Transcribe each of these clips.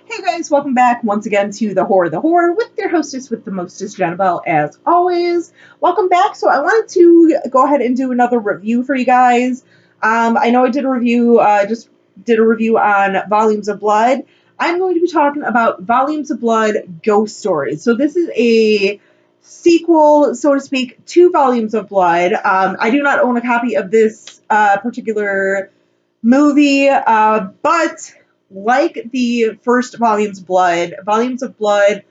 Hey guys, welcome back once again to the Horror with your hostess with the mostest, Janabelle, as always. Welcome back. So I wanted to go ahead and do another review for you guys. I know I did a review, just did a review on Volumes of Blood. I'm going to be talking about Volumes of Blood Ghost Stories. So this is a sequel, so to speak, to Volumes of Blood. I do not own a copy of this particular movie, but like the first Volumes of Blood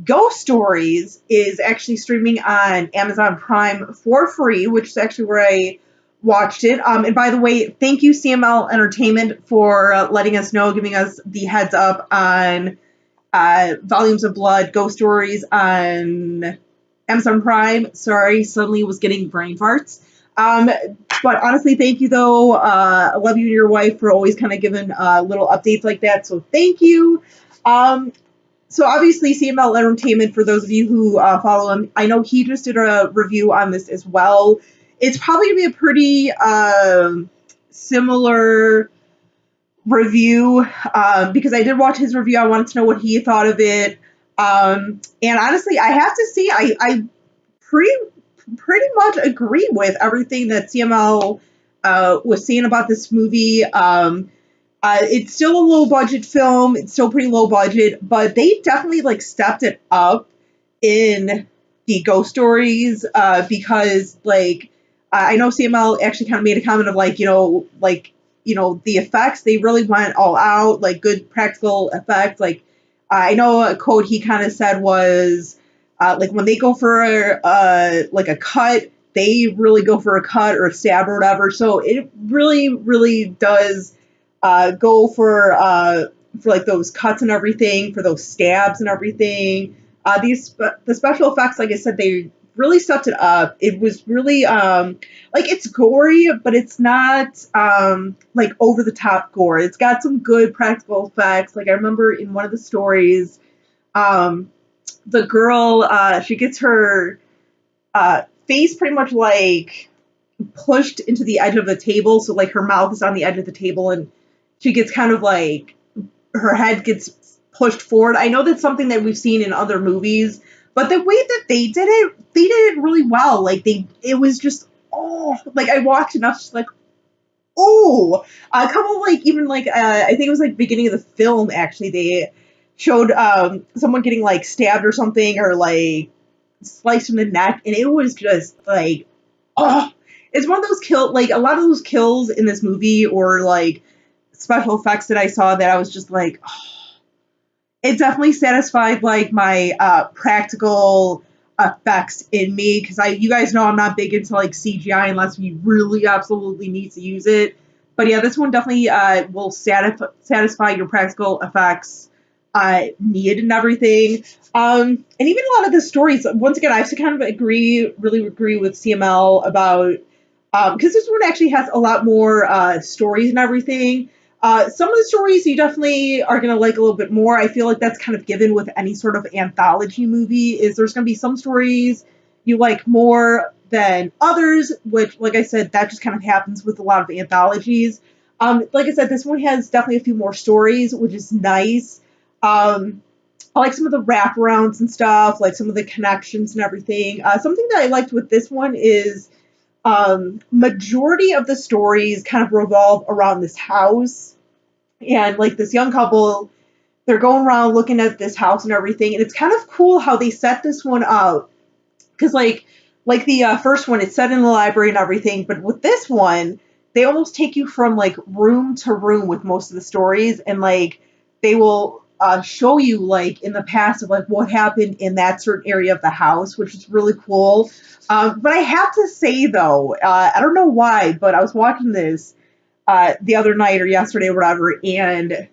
Ghost Stories is actually streaming on Amazon Prime for free, which is actually where I watched it. And by the way, thank you CML Entertainment for letting us know, giving us the heads up on Volumes of Blood Ghost Stories on Amazon Prime. Sorry, suddenly was getting brain farts. But honestly, thank you though. I love you and your wife for always kind of giving little updates like that. So thank you. Um, so obviously, CML Entertainment, for those of you who follow him, I know he just did a review on this as well. It's probably gonna be a pretty similar review because I did watch his review. I wanted to know what he thought of it. And honestly, I have to say, I pretty pretty much agree with everything that CML was saying about this movie. It's still a low budget film. It's still pretty low budget, but they definitely like stepped it up in the ghost stories because like I know CML actually kind of made a comment of the effects, they really went all out, like good practical effects. Like I know a quote he kind of said was like when they go for like a cut, they really go for a cut or a stab or whatever. So it really, really does go for like those cuts and everything, for those stabs and everything. The special effects, like I said, they really stepped it up. It was really like it's gory, but it's not like over the top gore. It's got some good practical effects. Like I remember in one of the stories, um, the girl she gets her face pretty much like pushed into the edge of the table, so like her mouth is on the edge of the table, and she gets kind of like her head gets pushed forward. I know that's something that we've seen in other movies, but the way that they did it really well. Like it was just, oh, like I watched and I was just like, oh, a couple like even like I think it was like beginning of the film actually they showed someone getting like stabbed or something or like sliced in the neck, and it was just like, oh, it's one of those like a lot of those kills in this movie or like special effects that I saw that I was just like, oh, it definitely satisfied like my practical effects in me because you guys know I'm not big into like CGI unless we really absolutely need to use it. But yeah, this one definitely will satisfy your practical effects need and everything. And even a lot of the stories. Once again, I have to kind of really agree with CML about because this one actually has a lot more stories and everything. Some of the stories you definitely are going to like a little bit more. I feel like that's kind of given with any sort of anthology movie, is there's going to be some stories you like more than others, which, like I said, that just kind of happens with a lot of anthologies. Like I said, this one has definitely a few more stories, which is nice. I like some of the wraparounds and stuff, like some of the connections and everything. Something that I liked with this one is majority of the stories kind of revolve around this house and like this young couple, they're going around looking at this house and everything, and it's kind of cool how they set this one up because like the first one, it's set in the library and everything, but with this one they almost take you from like room to room with most of the stories, and like they will show you like in the past of like what happened in that certain area of the house, which is really cool. But I have to say though, I don't know why, but I was watching this the other night or yesterday or whatever, and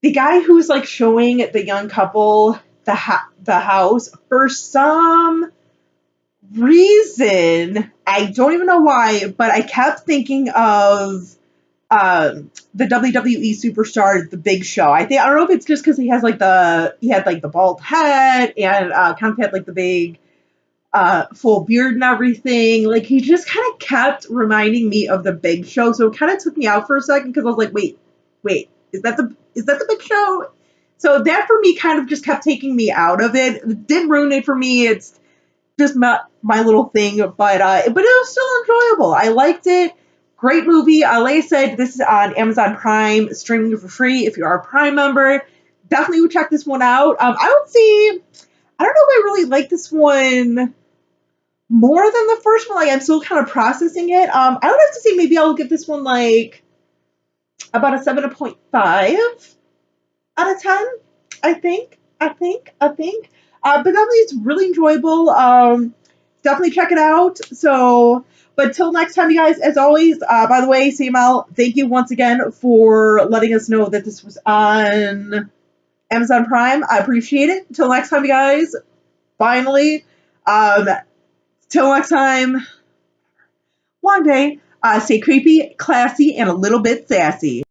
the guy who's like showing the young couple the house, for some reason, I don't even know why, but I kept thinking of the WWE superstar, The Big Show. I don't know if it's just because he had like the bald head and kind of had like the big full beard and everything. Like he just kind of kept reminding me of the Big Show, so it kind of took me out for a second because I was like, wait, is that the Big Show? So that for me kind of just kept taking me out of it. It didn't ruin it for me. It's just my little thing, but it was still enjoyable. I liked it. Great movie. Like I said, this is on Amazon Prime, streaming for free. If you are a Prime member, definitely would check this one out. I would say, I don't know if I really like this one more than the first one. Like, I'm still kind of processing it. I would have to say maybe I'll give this one like about a 7.5 out of 10. I think. But definitely, it's really enjoyable. Definitely check it out. So, but till next time, you guys, as always, by the way, CML, thank you once again for letting us know that this was on Amazon Prime. I appreciate it. Till next time, you guys, finally, um, till next time, long day, stay creepy, classy, and a little bit sassy.